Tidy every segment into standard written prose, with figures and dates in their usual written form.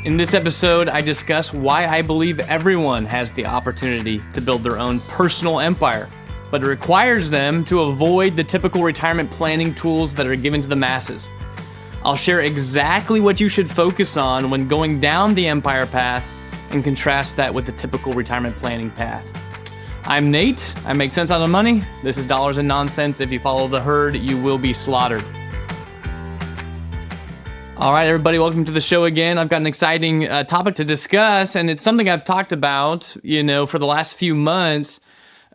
In this episode, I discuss why I believe everyone has the opportunity to build their own personal empire, but it requires them to avoid the typical retirement planning tools that are given to the masses. I'll share exactly what you should focus on when going down the empire path and contrast that with the typical retirement planning path. I'm Nate. I make sense out of money. This is Dollars and Nonsense. If you follow the herd, you will be slaughtered. All right, everybody, welcome to the show again. I've got an exciting topic to discuss, and it's something I've talked about, for the last few months.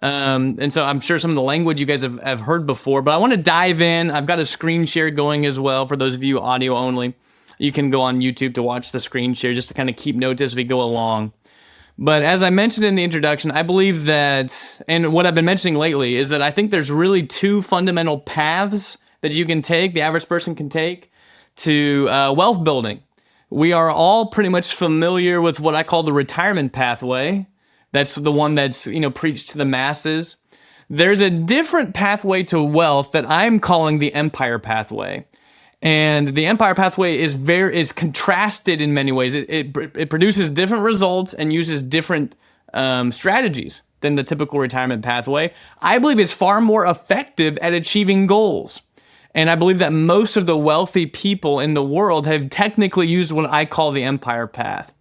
And so I'm sure some of the language you guys have heard before, but I want to dive in. I've got a screen share going as well for those of you audio only. You can go on YouTube to watch the screen share just to kind of keep notes as we go along. But as I mentioned in the introduction, I believe that, and what I've been mentioning lately, is that I think there's really two fundamental paths that you can take, the average person can take, to wealth building. We are all pretty much familiar with what I call the retirement pathway. That's the one that's, preached to the masses. There's a different pathway to wealth that I'm calling the empire pathway. And the empire pathway is contrasted in many ways. It produces different results and uses different strategies than the typical retirement pathway. I believe it's far more effective at achieving goals. And I believe that most of the wealthy people in the world have technically used what I call the empire path.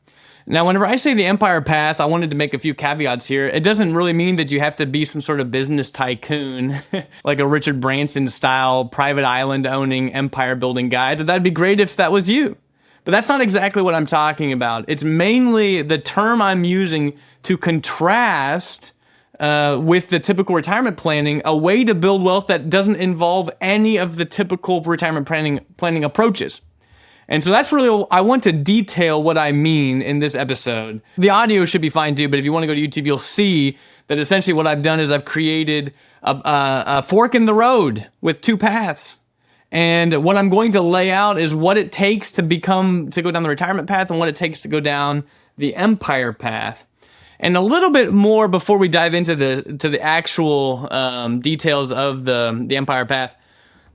Now, whenever I say the empire path, I wanted to make a few caveats here. It doesn't really mean that you have to be some sort of business tycoon, like a Richard Branson style private island owning empire building guy. That'd be great if that was you. But that's not exactly what I'm talking about. It's mainly the term I'm using to contrast with the typical retirement planning, a way to build wealth that doesn't involve any of the typical retirement planning approaches. And so that's really, I want to detail what I mean in this episode. The audio should be fine too, but if you want to go to YouTube, you'll see that essentially what I've done is I've created a fork in the road with two paths. And what I'm going to lay out is what it takes to go down the retirement path and what it takes to go down the empire path. And a little bit more before we dive into the actual details of the empire path.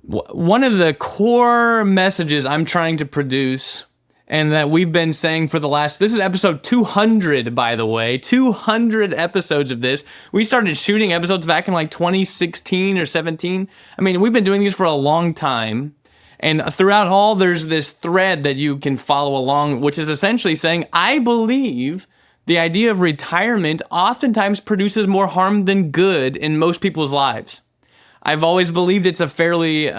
One of the core messages I'm trying to produce, and that we've been saying for this is episode 200, by the way, 200 episodes of this. We started shooting episodes back in like 2016 or 17. I mean, we've been doing these for a long time. And throughout all, there's this thread that you can follow along, which is essentially saying, I believe the idea of retirement oftentimes produces more harm than good in most people's lives. I've always believed it's a fairly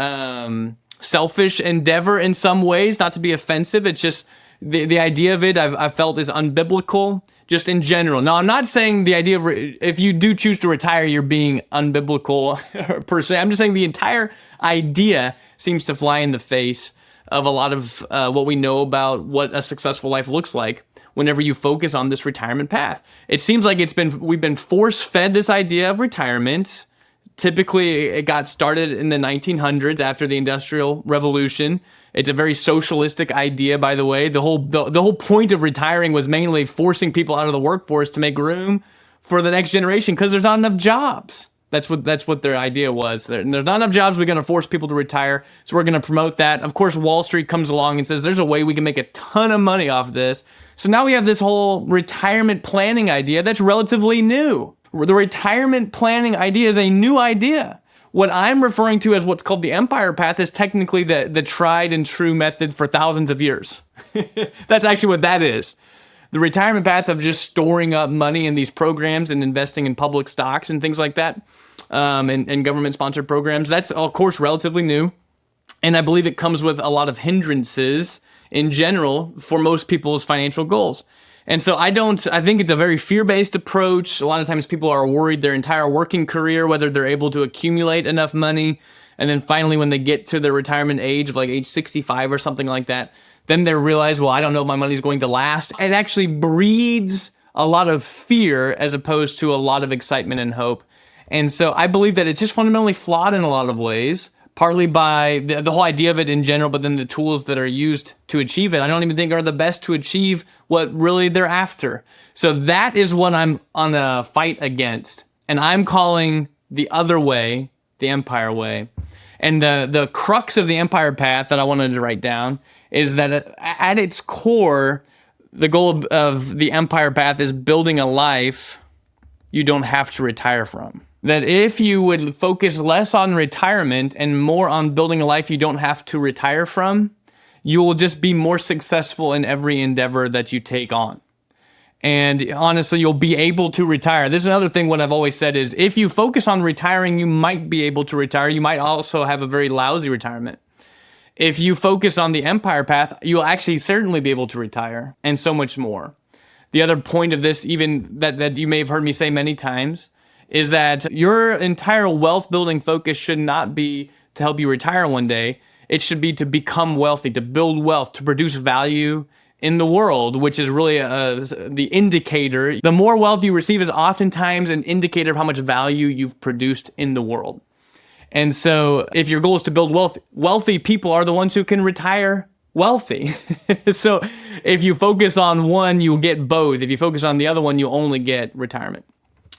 selfish endeavor in some ways, not to be offensive. It's just the idea of it I've felt is unbiblical, just in general. Now, I'm not saying the idea of if you do choose to retire, you're being unbiblical per se. I'm just saying the entire idea seems to fly in the face of a lot of what we know about what a successful life looks like whenever you focus on this retirement path. It seems like we've been force-fed this idea of retirement. Typically, it got started in the 1900s after the Industrial Revolution. It's a very socialistic idea, by the way. The whole point of retiring was mainly forcing people out of the workforce to make room for the next generation because there's not enough jobs. That's what their idea was. There's not enough jobs. We're going to force people to retire, so we're going to promote that. Of course, Wall Street comes along and says there's a way we can make a ton of money off this. So now we have this whole retirement planning idea that's relatively new. The retirement planning idea is a new idea. What I'm referring to as what's called the empire path is technically the tried and true method for thousands of years. That's actually what that is. The retirement path of just storing up money in these programs and investing in public stocks and things like that, and government-sponsored programs, that's, of course, relatively new. And I believe it comes with a lot of hindrances in general for most people's financial goals. And so I think it's a very fear-based approach. A lot of times people are worried their entire working career, whether they're able to accumulate enough money. And then finally, when they get to their retirement age of like age 65 or something like that, then they realize, well, I don't know if my money's going to last. It actually breeds a lot of fear as opposed to a lot of excitement and hope. And so I believe that it's just fundamentally flawed in a lot of ways, partly by the whole idea of it in general, but then the tools that are used to achieve it, I don't even think are the best to achieve what really they're after. So that is what I'm on a fight against. And I'm calling the other way, the empire way. And the crux of the empire path that I wanted to write down is that at its core, the goal of the empire path is building a life you don't have to retire from. That if you would focus less on retirement and more on building a life you don't have to retire from, you will just be more successful in every endeavor that you take on. And honestly, you'll be able to retire. This is another thing, what I've always said is, if you focus on retiring, you might be able to retire. You might also have a very lousy retirement. If you focus on the empire path, you'll actually certainly be able to retire, and so much more. The other point of this, even that you may have heard me say many times, is that your entire wealth building focus should not be to help you retire one day. It should be to become wealthy, to build wealth, to produce value in the world, which is really the indicator. The more wealth you receive is oftentimes an indicator of how much value you've produced in the world. And so if your goal is to build wealth, wealthy people are the ones who can retire wealthy. So if you focus on one, you'll get both. If you focus on the other one, you'll only get retirement.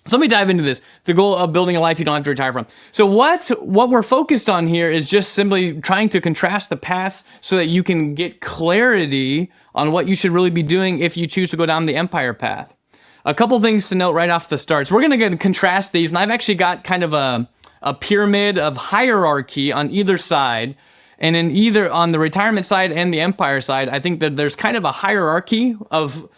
So let me dive into this. The goal of building a life you don't have to retire from. So what we're focused on here is just simply trying to contrast the paths so that you can get clarity on what you should really be doing if you choose to go down the empire path. A couple things to note right off the start. So we're going to contrast these, and I've actually got kind of a pyramid of hierarchy on either side. And in either on the retirement side and the empire side, I think that there's kind of a hierarchy of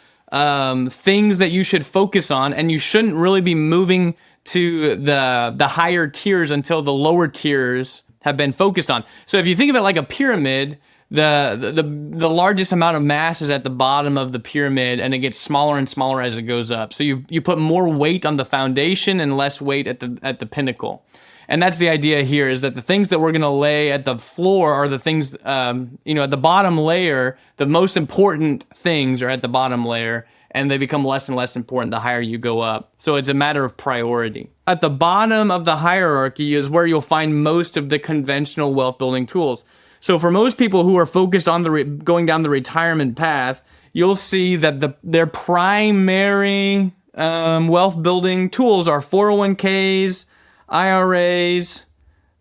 things that you should focus on, and you shouldn't really be moving to the higher tiers until the lower tiers have been focused on. So if you think of it like a pyramid, the largest amount of mass is at the bottom of the pyramid, and it gets smaller and smaller as it goes up. So you put more weight on the foundation and less weight at the pinnacle. And that's the idea here, is that the things that we're going to lay at the floor are the things, at the bottom layer, the most important things are at the bottom layer, and they become less and less important the higher you go up. So it's a matter of priority. At the bottom of the hierarchy is where you'll find most of the conventional wealth building tools. So for most people who are focused on going down the retirement path, you'll see that their primary wealth building tools are 401ks, IRAs,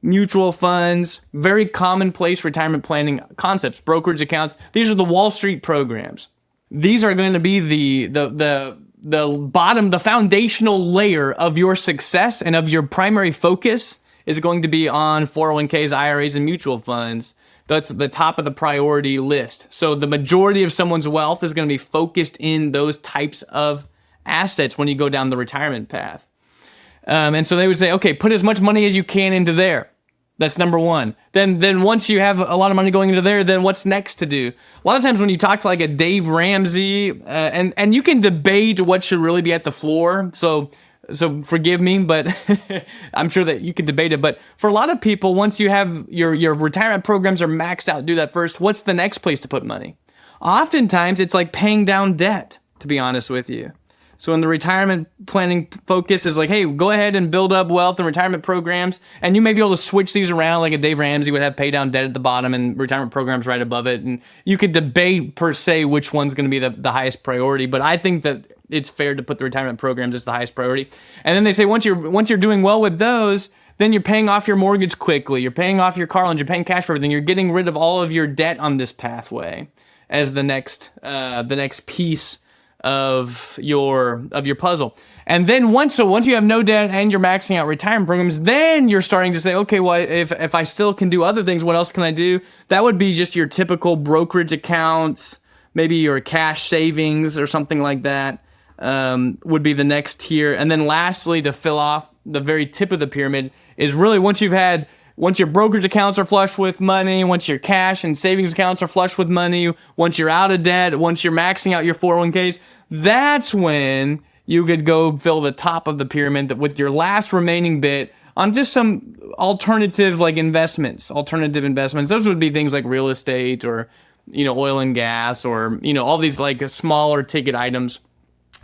mutual funds, very commonplace retirement planning concepts, brokerage accounts. These are the Wall Street programs. These are going to be the bottom, the foundational layer of your success, and of your primary focus is going to be on 401ks, IRAs, and mutual funds. That's the top of the priority list. So the majority of someone's wealth is going to be focused in those types of assets when you go down the retirement path. And so they would say, okay, put as much money as you can into there. That's number one. Then once you have a lot of money going into there, then what's next to do? A lot of times when you talk to like a Dave Ramsey, and you can debate what should really be at the floor. So forgive me, but I'm sure that you could debate it. But for a lot of people, once you have your retirement programs are maxed out, do that first. What's the next place to put money? Oftentimes it's like paying down debt, to be honest with you. So in the retirement planning focus is like, hey, go ahead and build up wealth and retirement programs. And you may be able to switch these around, like a Dave Ramsey would have pay down debt at the bottom and retirement programs right above it. And you could debate per se which one's going to be the highest priority. But I think that it's fair to put the retirement programs as the highest priority. And then they say once you're doing well with those, then you're paying off your mortgage quickly. You're paying off your car loans. You're paying cash for everything. You're getting rid of all of your debt on this pathway as the next piece of your puzzle. And then once you have no debt and you're maxing out retirement programs, then you're starting to say, okay, well, if I still can do other things, what else can I do? That would be just your typical brokerage accounts, maybe your cash savings or something like that, would be the next tier. And then lastly, to fill off the very tip of the pyramid is really once your brokerage accounts are flush with money, once your cash and savings accounts are flush with money, once you're out of debt, once you're maxing out your 401ks, that's when you could go fill the top of the pyramid with your last remaining bit on just some alternative investments. Those would be things like real estate or, oil and gas or, all these smaller ticket items.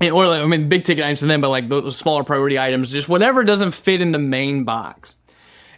And big ticket items to them, but those smaller priority items, just whatever doesn't fit in the main box.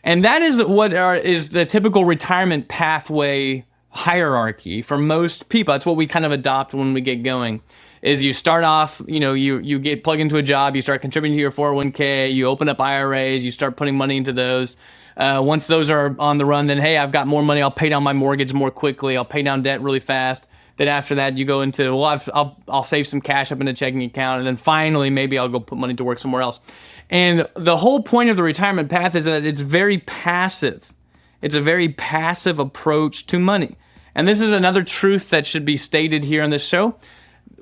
And that is is the typical retirement pathway hierarchy for most people. That's what we kind of adopt when we get going. Is you start off, you get plugged into a job, you start contributing to your 401k, you open up IRAs, you start putting money into those. Once those are on the run, then hey, I've got more money, I'll pay down my mortgage more quickly, I'll pay down debt really fast. Then after that, you go into, well, I'll save some cash up in a checking account, and then finally, maybe I'll go put money to work somewhere else. And the whole point of the retirement path is that it's very passive. It's a very passive approach to money. And this is another truth that should be stated here on this show.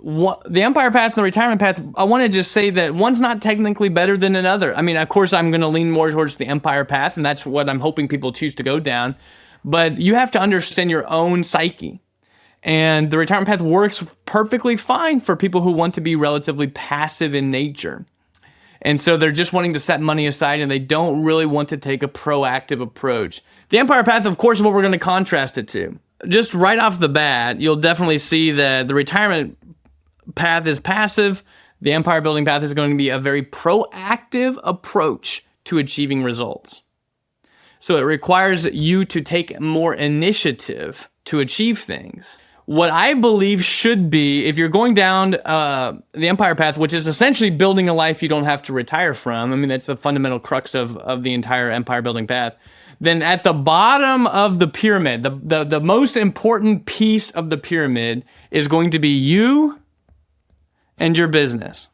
The Empire Path and the Retirement Path, I want to just say that one's not technically better than another. I mean, of course, I'm going to lean more towards the Empire Path, and that's what I'm hoping people choose to go down. But you have to understand your own psyche. And the Retirement Path works perfectly fine for people who want to be relatively passive in nature. And so they're just wanting to set money aside, and they don't really want to take a proactive approach. The Empire Path, of course, is what we're going to contrast it to. Just right off the bat, you'll definitely see that the Retirement Path is passive. The Empire Building Path is going to be a very proactive approach to achieving results. So it requires you to take more initiative to achieve things. What I believe should be, if you're going down the Empire Path, which is essentially building a life you don't have to retire from, I mean, that's the fundamental crux of the entire Empire Building Path, then at the bottom of the pyramid, the most important piece of the pyramid is going to be you and your business.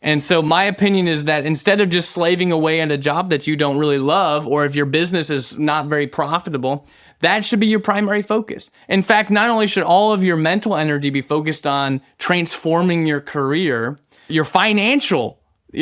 And so my opinion is that instead of just slaving away at a job that you don't really love, or if your business is not very profitable, that should be your primary focus. In fact, not only should all of your mental energy be focused on transforming your career, your financial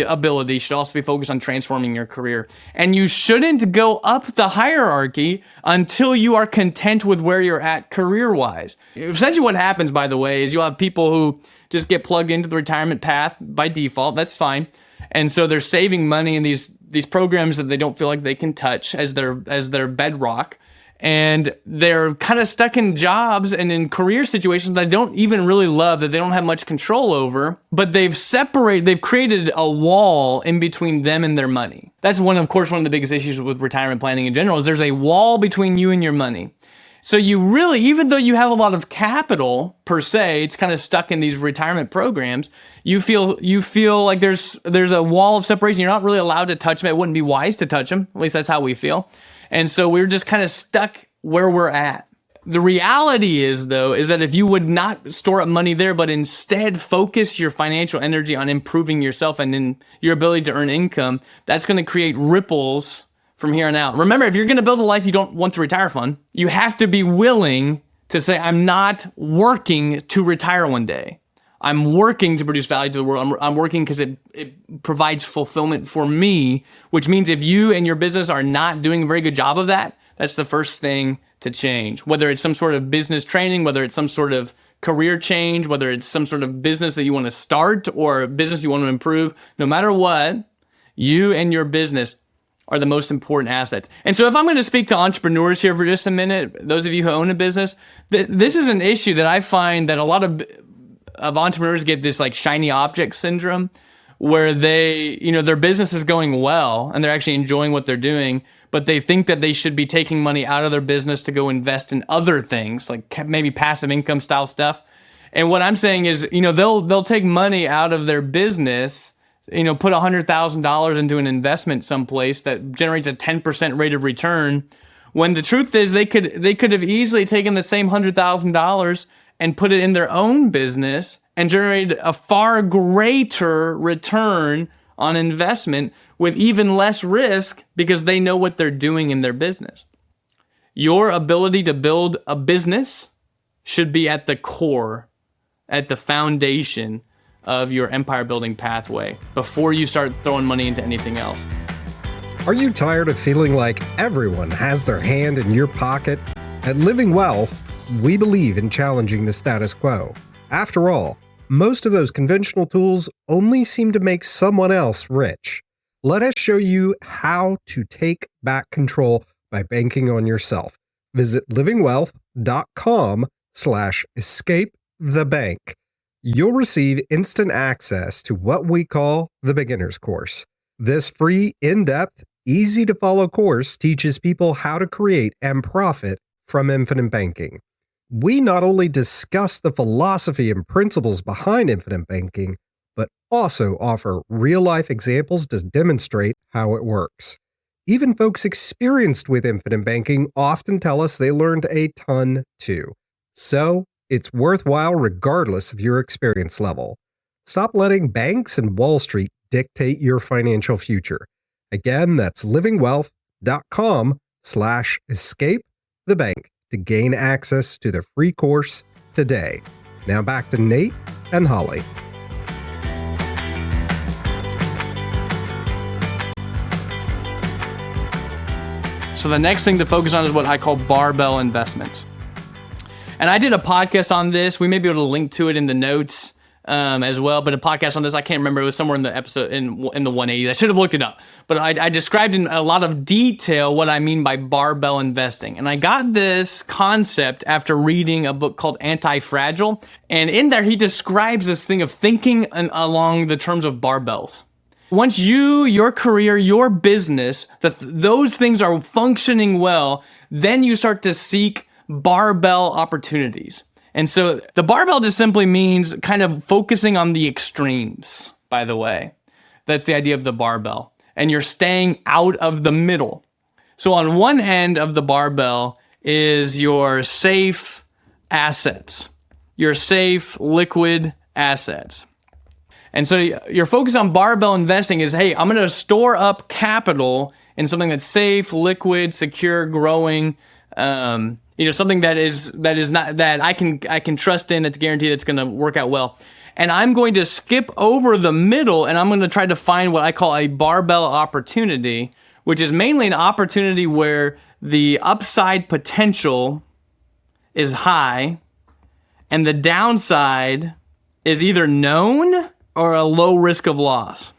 ability should also be focused on transforming your career. And you shouldn't go up the hierarchy until you are content with where you're at career-wise. Essentially what happens, by the way, is you'll have people who just get plugged into the retirement path by default. That's fine. And so they're saving money in these programs that they don't feel like they can touch as their bedrock. And they're kind of stuck in jobs and in career situations that they don't even really love, that they don't have much control over, but they've created a wall in between them and their money. That's one of the biggest issues with retirement planning in general, is there's a wall between you and your money. So you really, even though you have a lot of capital per se, it's kind of stuck in these retirement programs, you feel like there's a wall of separation. You're not really allowed to touch them. It wouldn't be wise to touch them. At least that's how we feel. And so we're just kind of stuck where we're at. The reality is, though, is that if you would not store up money there, but instead focus your financial energy on improving yourself and in your ability to earn income, that's going to create ripples from here on out. Remember, if you're going to build a life you don't want to retire from, you have to be willing to say, I'm not working to retire one day. I'm working to produce value to the world. I'm working because it provides fulfillment for me, which means if you and your business are not doing a very good job of that, that's the first thing to change. Whether it's some sort of business training, whether it's some sort of career change, whether it's some sort of business that you want to start or a business you want to improve, no matter what, you and your business are the most important assets. And so if I'm going to speak to entrepreneurs here for just a minute, those of you who own a business, this is an issue that I find that a lot of entrepreneurs get, this like shiny object syndrome, where their business is going well and they're actually enjoying what they're doing, but they think that they should be taking money out of their business to go invest in other things, like maybe passive income style stuff. And what I'm saying is, they'll take money out of their business, put $100,000 into an investment someplace that generates a 10% rate of return, when the truth is they could have easily taken the same $100,000 and put it in their own business and generated a far greater return on investment with even less risk, because they know what they're doing in their business. Your ability to build a business should be at the core, at the foundation of your empire building pathway before you start throwing money into anything else. Are you tired of feeling like everyone has their hand in your pocket? At Living Wealth, we believe in challenging the status quo. After all, most of those conventional tools only seem to make someone else rich. Let us show you how to take back control by banking on yourself. Visit livingwealth.com/escape-the-bank. You'll receive instant access to what we call the beginner's course. This free, in-depth, easy-to-follow course teaches people how to create and profit from infinite banking. We not only discuss the philosophy and principles behind infinite banking, but also offer real-life examples to demonstrate how it works. Even folks experienced with infinite banking often tell us they learned a ton too. So, It's worthwhile regardless of your experience level. Stop letting banks and Wall Street dictate your financial future. Again, that's livingwealth.com/escape the bank to gain access to the free course today. Now back to Nate and Holly. So the next thing to focus on is what I call barbell investments. And I did a podcast on this. We may be able to link to it in the notes as well. But a podcast on this, I can't remember. It was somewhere in the episode in the 180s. I should have looked it up. But I described in a lot of detail what I mean by barbell investing. And I got this concept after reading a book called Anti-Fragile. And in there, he describes this thing of thinking along the terms of barbells. Once your career, your business, those things are functioning well, then you start to seek barbell opportunities. And so the barbell just simply means kind of focusing on the extremes, by the way. That's the idea of the barbell. And you're staying out of the middle. So on one end of the barbell is your safe assets, your safe liquid assets. And so your focus on barbell investing is, hey, I'm going to store up capital in something that's safe, liquid, secure, growing, something that is not that I can trust in. It's guaranteed it's going to work out well. And I'm going to skip over the middle, and I'm going to try to find what I call a barbell opportunity, which is mainly an opportunity where the upside potential is high, and the downside is either known or a low risk of loss.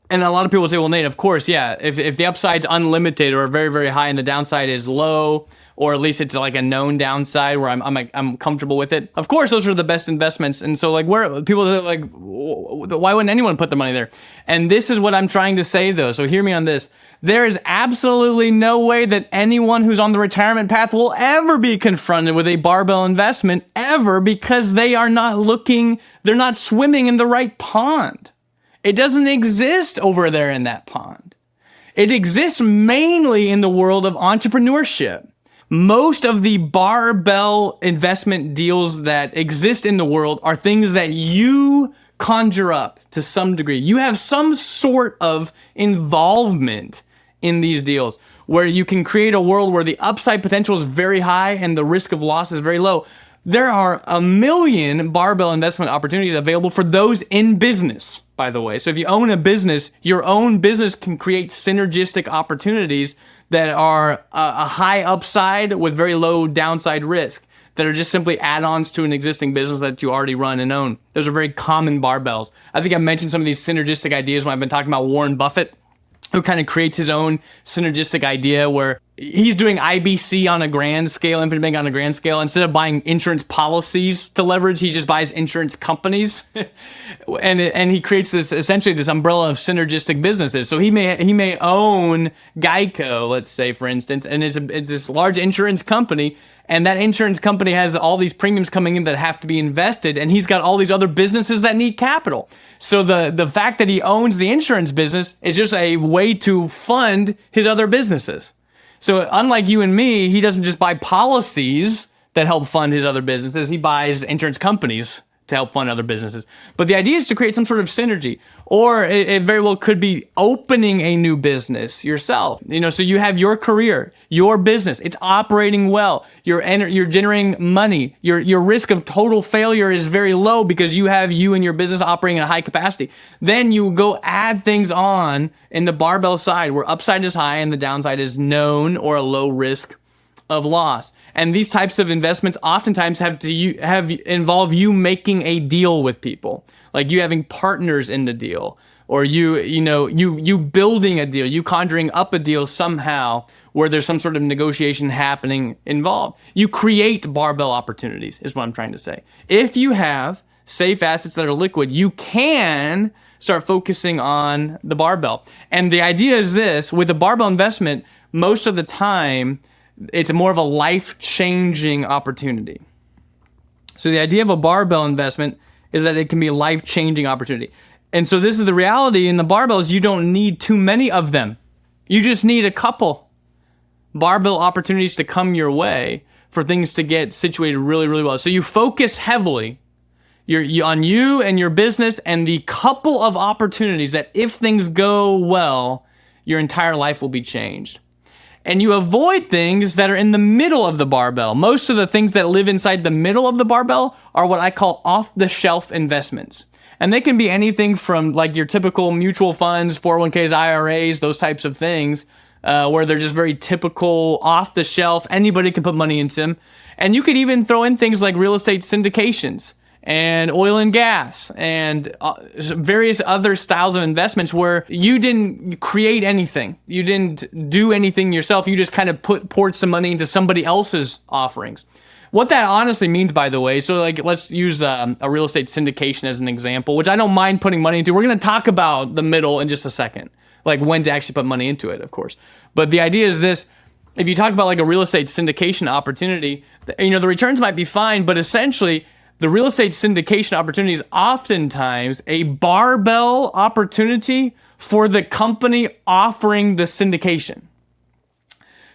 And a lot of people say, well, Nate, of course, yeah, if the upside's unlimited or very, very high and the downside is low, or at least it's like a known downside where I'm comfortable with it. Of course, those are the best investments. And so like where people are like, why wouldn't anyone put their money there? And this is what I'm trying to say though. So hear me on this. There is absolutely no way that anyone who's on the retirement path will ever be confronted with a barbell investment ever, because they're not swimming in the right pond. It doesn't exist over there in that pond. It exists mainly in the world of entrepreneurship. Most of the barbell investment deals that exist in the world are things that you conjure up to some degree. You have some sort of involvement in these deals where you can create a world where the upside potential is very high and the risk of loss is very low. There are a million barbell investment opportunities available for those in business, by the way. So if you own a business, your own business can create synergistic opportunities that are a high upside with very low downside risk, that are just simply add-ons to an existing business that you already run and own. Those are very common barbells. I think I mentioned some of these synergistic ideas when I've been talking about Warren Buffett, who kind of creates his own synergistic idea where he's doing IBC on a grand scale, infinite bank on a grand scale. Instead of buying insurance policies to leverage, he just buys insurance companies. and he creates essentially this umbrella of synergistic businesses. So he may own Geico, let's say, for instance, and it's this large insurance company. And that insurance company has all these premiums coming in that have to be invested, and he's got all these other businesses that need capital. So the fact that he owns the insurance business is just a way to fund his other businesses. So unlike you and me, he doesn't just buy policies that help fund his other businesses. He buys insurance companies to help fund other businesses. But the idea is to create some sort of synergy. Or it very well could be opening a new business yourself. So you have your career, your business, it's operating well. You're generating money. Your risk of total failure is very low because you and your business operating at a high capacity. Then you go add things on in the barbell side where upside is high and the downside is known or a low risk of loss. And these types of investments oftentimes involve you making a deal with people, like you having partners in the deal, or you building a deal, you conjuring up a deal somehow where there's some sort of negotiation happening involved. You create barbell opportunities, is what I'm trying to say. If you have safe assets that are liquid, you can start focusing on the barbell. And the idea is this: with a barbell investment, most of the time, it's more of a life-changing opportunity. So the idea of a barbell investment is that it can be a life-changing opportunity. And so this is the reality in the barbells: you don't need too many of them. You just need a couple barbell opportunities to come your way for things to get situated really, really well. So you focus heavily on you and your business and the couple of opportunities that if things go well, your entire life will be changed. And you avoid things that are in the middle of the barbell. Most of the things that live inside the middle of the barbell are what I call off-the-shelf investments. And they can be anything from like your typical mutual funds, 401ks, IRAs, those types of things, where they're just very typical, off-the-shelf. Anybody can put money into them. And you could even throw in things like real estate syndications and oil and gas and various other styles of investments where you didn't create anything. You didn't do anything yourself. You just kind of poured some money into somebody else's offerings. What that honestly means, by the way, so like let's use a real estate syndication as an example, which I don't mind putting money into. We're going to talk about the middle in just a second, like when to actually put money into it, of course. But the idea is this. If you talk about like a real estate syndication opportunity, the returns might be fine, but essentially the real estate syndication opportunity is oftentimes a barbell opportunity for the company offering the syndication.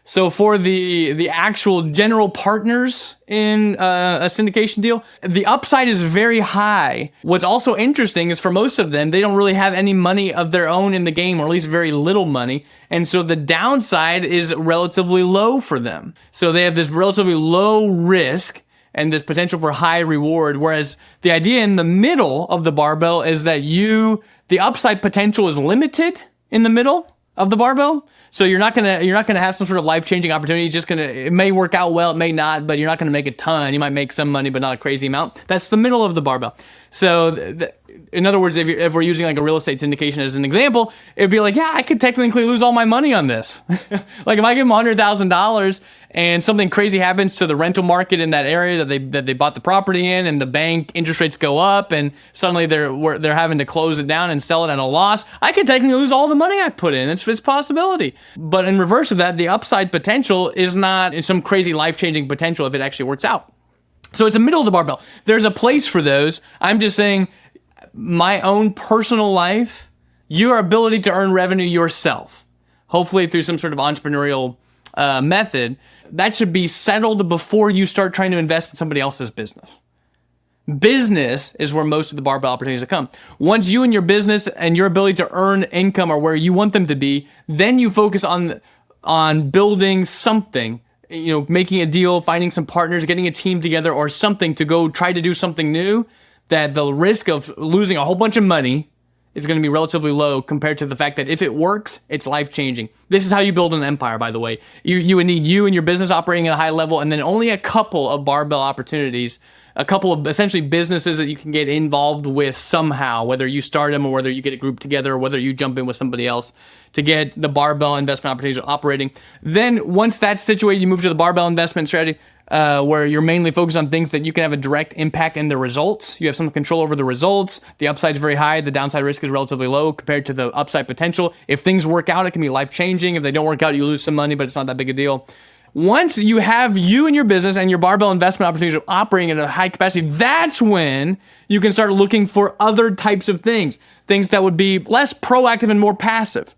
So for the actual general partners in a syndication deal, the upside is very high. What's also interesting is for most of them, they don't really have any money of their own in the game, or at least very little money. And so the downside is relatively low for them. So they have this relatively low risk and this potential for high reward. Whereas the idea in the middle of the barbell is that the upside potential is limited in the middle of the barbell. So you're not gonna have some sort of life-changing opportunity. It may work out well, it may not, but you're not gonna make a ton. You might make some money, but not a crazy amount. That's the middle of the barbell. So in other words, if we're using like a real estate syndication as an example, it'd be like, yeah, I could technically lose all my money on this. Like if I give them $100,000 and something crazy happens to the rental market in that area that they bought the property in, and the bank interest rates go up, and suddenly they're having to close it down and sell it at a loss, I could technically lose all the money I put in. It's a possibility. But in reverse of that, the upside potential is not some crazy life-changing potential if it actually works out. So it's a middle of the barbell. There's a place for those. I'm just saying, my own personal life, your ability to earn revenue yourself, hopefully through some sort of entrepreneurial method, that should be settled before you start trying to invest in somebody else's business. Business is where most of the barbell opportunities come. Once you and your business and your ability to earn income are where you want them to be, then you focus on building something, making a deal, finding some partners, getting a team together or something to go try to do something new, that the risk of losing a whole bunch of money is going to be relatively low compared to the fact that if it works, it's life-changing. This is how you build an empire, by the way. You would need you and your business operating at a high level, and then only a couple of barbell opportunities, a couple of essentially businesses that you can get involved with somehow, whether you start them or whether you get a group together or whether you jump in with somebody else to get the barbell investment opportunities operating. Then once that's situated, you move to the barbell investment strategy, where you're mainly focused on things that you can have a direct impact in the results. You have some control over the results. The upside is very high. The downside risk is relatively low compared to the upside potential. If things work out, it can be life-changing. If they don't work out, you lose some money, but it's not that big a deal. Once you have you and your business and your barbell investment opportunities operating at a high capacity, that's when you can start looking for other types of things that would be less proactive and more passive.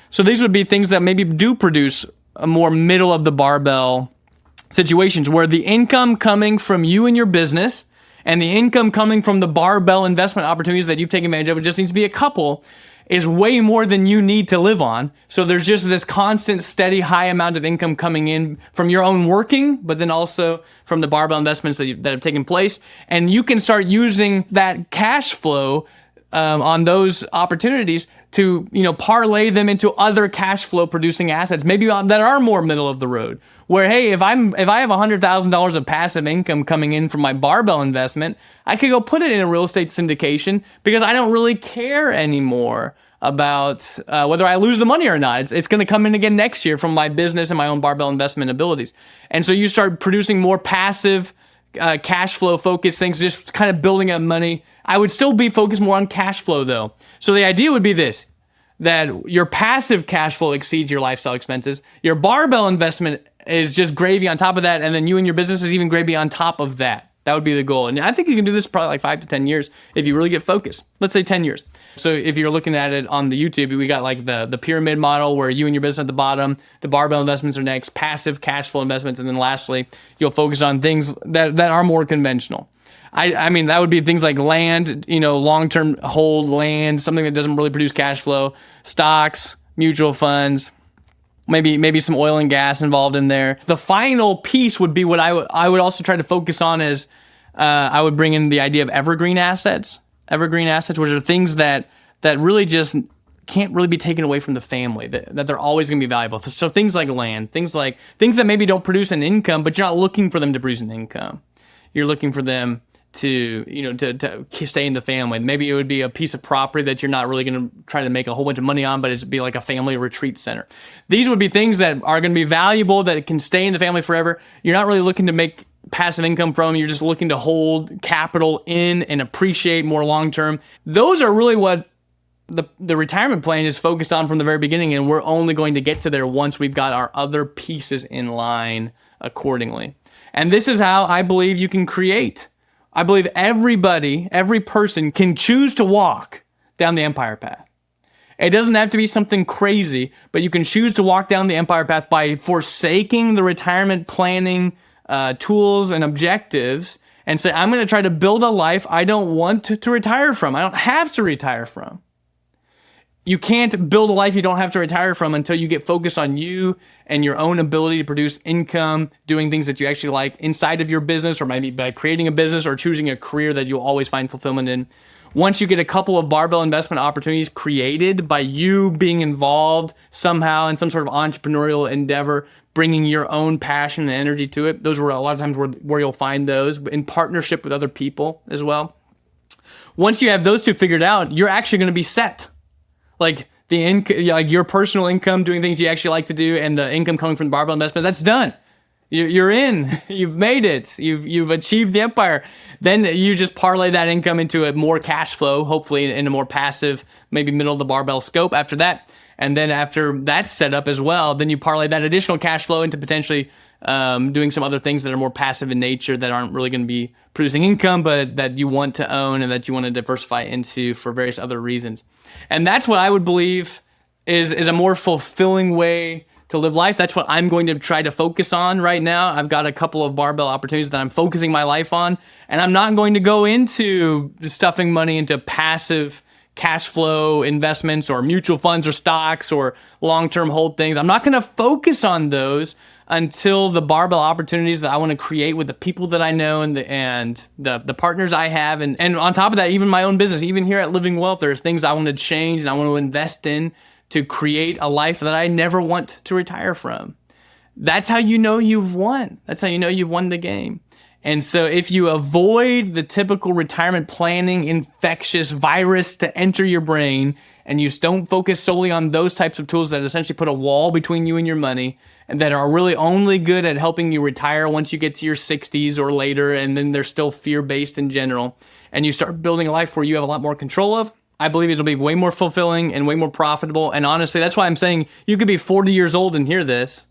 So these would be things that maybe do produce a more middle of the barbell situations where the income coming from you and your business and the income coming from the barbell investment opportunities that you've taken advantage of, it just needs to be a couple, is way more than you need to live on. So there's just this constant, steady, high amount of income coming in from your own working, but then also from the barbell investments that have taken place. And you can start using that cash flow on those opportunities to parlay them into other cash flow producing assets, maybe that are more middle of the road. Where, hey, if I have $100,000 of passive income coming in from my barbell investment, I could go put it in a real estate syndication because I don't really care anymore about whether I lose the money or not. It's going to come in again next year from my business and my own barbell investment abilities. And so you start producing more passive cash flow focused things, just kind of building up money. I would still be focused more on cash flow though. So the idea would be this, that your passive cash flow exceeds your lifestyle expenses. Your barbell investment is just gravy on top of that. And then you and your business is even gravy on top of that. That would be the goal. And I think you can do this probably like 5 to 10 years if you really get focused. Let's say 10 years. So if you're looking at it on the YouTube, we got like the pyramid model where you and your business at the bottom, the barbell investments are next, passive cash flow investments, and then lastly, you'll focus on things that are more conventional. I mean, that would be things like land, long-term hold land, something that doesn't really produce cash flow, stocks, mutual funds, maybe some oil and gas involved in there. The final piece would be what I would also try to focus on is I would bring in the idea of evergreen assets. Evergreen assets, which are things that really just can't really be taken away from the family, that they're always going to be valuable. So things like land, things that maybe don't produce an income, but you're not looking for them to produce an income. You're looking for them to stay in the family. Maybe it would be a piece of property that you're not really going to try to make a whole bunch of money on, but it'd be like a family retreat center. These would be things that are going to be valuable, that can stay in the family forever. You're not really looking to make passive income from them. You're just looking to hold capital in and appreciate more long-term. Those are really what the retirement plan is focused on from the very beginning, and we're only going to get to there once we've got our other pieces in line accordingly. And this is how I believe you can create. I believe every person can choose to walk down the empire path. It doesn't have to be something crazy, but you can choose to walk down the empire path by forsaking the retirement planning tools and objectives and say, I'm going to try to build a life I don't want to retire from. I don't have to retire from. You can't build a life you don't have to retire from until you get focused on you and your own ability to produce income, doing things that you actually like inside of your business, or maybe by creating a business or choosing a career that you'll always find fulfillment in. Once you get a couple of barbell investment opportunities created by you being involved somehow in some sort of entrepreneurial endeavor, bringing your own passion and energy to it, those were a lot of times where you'll find those in partnership with other people as well. Once you have those two figured out, you're actually going to be set. Like like your personal income, doing things you actually like to do, and the income coming from the barbell investment, that's done. You're in. You've made it. You've achieved the empire. Then you just parlay that income into a more cash flow, hopefully in a more passive, maybe middle of the barbell scope after that. And then after that's set up as well, then you parlay that additional cash flow into potentially doing some other things that are more passive in nature, that aren't really going to be producing income, but that you want to own and that you want to diversify into for various other reasons. And that's what I would believe is a more fulfilling way to live life. That's what I'm going to try to focus on right now. I've got a couple of barbell opportunities that I'm focusing my life on, and I'm not going to go into stuffing money into passive cash flow investments or mutual funds or stocks or long-term hold things. I'm not going to focus on those until the barbell opportunities that I want to create with the people that I know and the partners I have. And on top of that, even my own business, even here at Living Wealth, there's things I want to change and I want to invest in to create a life that I never want to retire from. That's how you know you've won. That's how you know you've won the game. And so if you avoid the typical retirement planning infectious virus to enter your brain, and you don't focus solely on those types of tools that essentially put a wall between you and your money, and that are really only good at helping you retire once you get to your 60s or later, and then they're still fear-based in general, and you start building a life where you have a lot more control of, I believe it'll be way more fulfilling and way more profitable. And honestly, that's why I'm saying you could be 40 years old and hear this,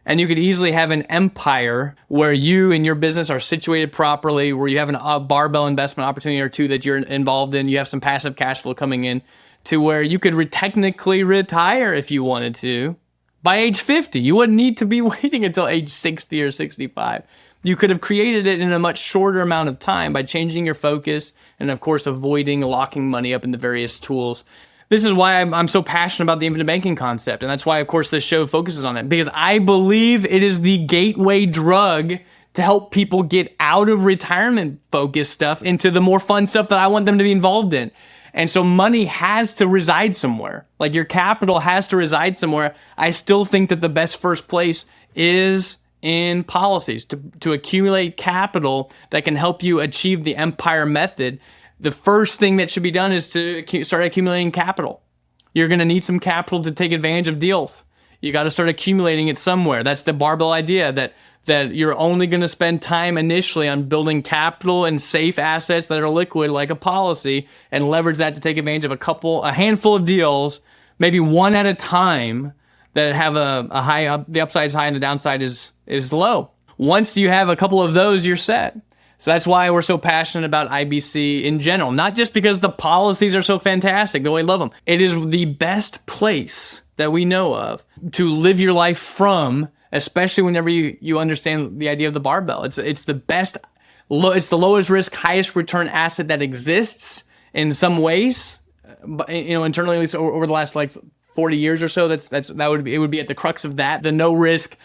and you could easily have an empire where you and your business are situated properly, where you have a barbell investment opportunity or two that you're involved in, you have some passive cash flow coming in, to where you could technically retire if you wanted to by age 50. You wouldn't need to be waiting until age 60 or 65. You could have created it in a much shorter amount of time by changing your focus and, of course, avoiding locking money up in the various tools. This is why I'm so passionate about the infinite banking concept. And that's why, of course, this show focuses on it, because I believe it is the gateway drug to help people get out of retirement focused stuff into the more fun stuff that I want them to be involved in. And so money has to reside somewhere. Like, your capital has to reside somewhere. I still think that the best first place is in policies to accumulate capital that can help you achieve the empire method. The first thing that should be done is to start accumulating capital. You're going to need some capital to take advantage of deals. You got to start accumulating it somewhere. That's the barbell idea, that you're only going to spend time initially on building capital and safe assets that are liquid, like a policy, and leverage that to take advantage of a handful of deals, maybe one at a time, that have a high up, the upside is high and the downside is low. Once you have a couple of those, you're set. So that's why we're so passionate about IBC in general, not just because the policies are so fantastic, though we love them. It is the best place that we know of to live your life from, especially whenever you understand the idea of the barbell. It's the best, it's the lowest risk, highest return asset that exists in some ways, internally, at least over the last 40 years or so. It would be at the crux of that. The no risk,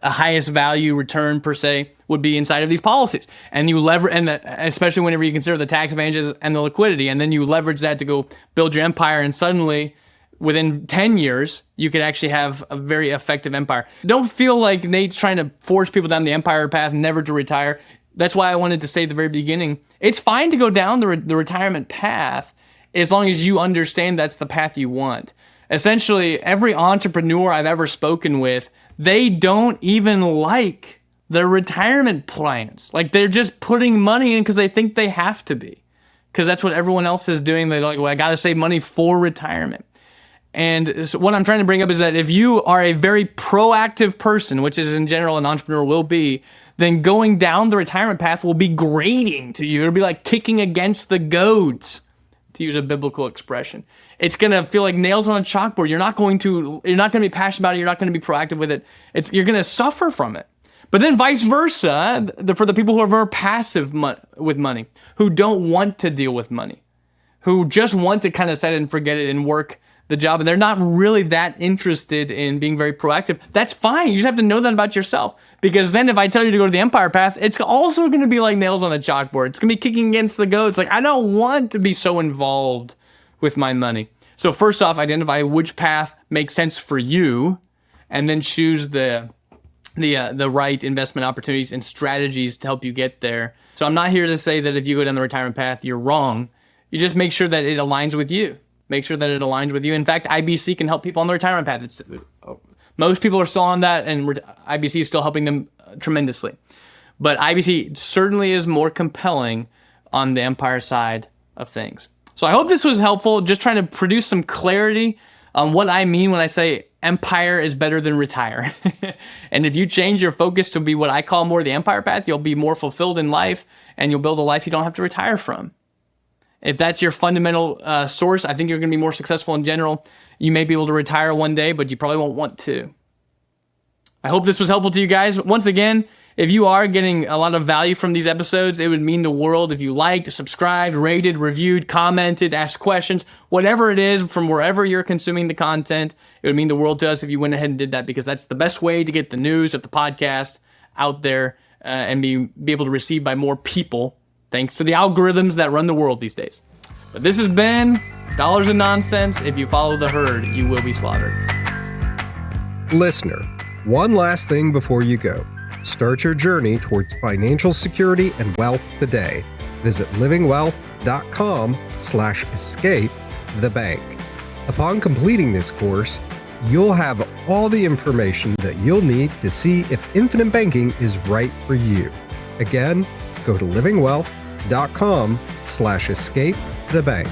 highest value return per se would be inside of these policies, and you especially whenever you consider the tax advantages and the liquidity, and then you leverage that to go build your empire, and suddenly within 10 years you could actually have a very effective empire. Don't feel like Nate's trying to force people down the empire path, never to retire. That's why I wanted to say at the very beginning, it's fine to go down the retirement path as long as you understand that's the path you want. Essentially, every entrepreneur I've ever spoken with, they don't even like their retirement plans. They're just putting money in because they think they have to be, because that's what everyone else is doing. They're like, well, I got to save money for retirement. And so what I'm trying to bring up is that if you are a very proactive person, which is in general an entrepreneur will be, then going down the retirement path will be grating to you. It'll be like kicking against the goads, to use a biblical expression. It's going to feel like nails on a chalkboard. You're not going to be passionate about it. You're not going to be proactive with it. You're going to suffer from it. But then vice versa, for the people who are very passive with money, who don't want to deal with money, who just want to kind of set it and forget it and work the job, and they're not really that interested in being very proactive, that's fine. You just have to know that about yourself. Because then if I tell you to go to the empire path, it's also going to be like nails on a chalkboard. It's going to be kicking against the goats. I don't want to be so involved with my money. So first off, identify which path makes sense for you, and then choose the right investment opportunities and strategies to help you get there. So I'm not here to say that if you go down the retirement path, you're wrong. You just make sure that it aligns with you. Make sure that it aligns with you. In fact, IBC can help people on the retirement path. Most people are still on that, and IBC is still helping them tremendously. But IBC certainly is more compelling on the empire side of things. So I hope this was helpful, just trying to produce some clarity on what I mean when I say empire is better than retire. And if you change your focus to be what I call more the empire path, you'll be more fulfilled in life, and you'll build a life you don't have to retire from. If that's your fundamental source, I think you're going to be more successful in general. You may be able to retire one day, but you probably won't want to. I hope this was helpful to you guys. Once again, if you are getting a lot of value from these episodes, it would mean the world if you liked, subscribed, rated, reviewed, commented, asked questions, whatever it is from wherever you're consuming the content. It would mean the world to us if you went ahead and did that, because that's the best way to get the news of the podcast out there and be able to receive by more people, thanks to the algorithms that run the world these days. But this has been Dollars and Nonsense. If you follow the herd, you will be slaughtered. Listener, one last thing before you go. Start your journey towards financial security and wealth today. Visit livingwealth.com/escape the bank. Upon completing this course, you'll have all the information that you'll need to see if infinite banking is right for you. Again, go to livingwealth.com/escape the bank.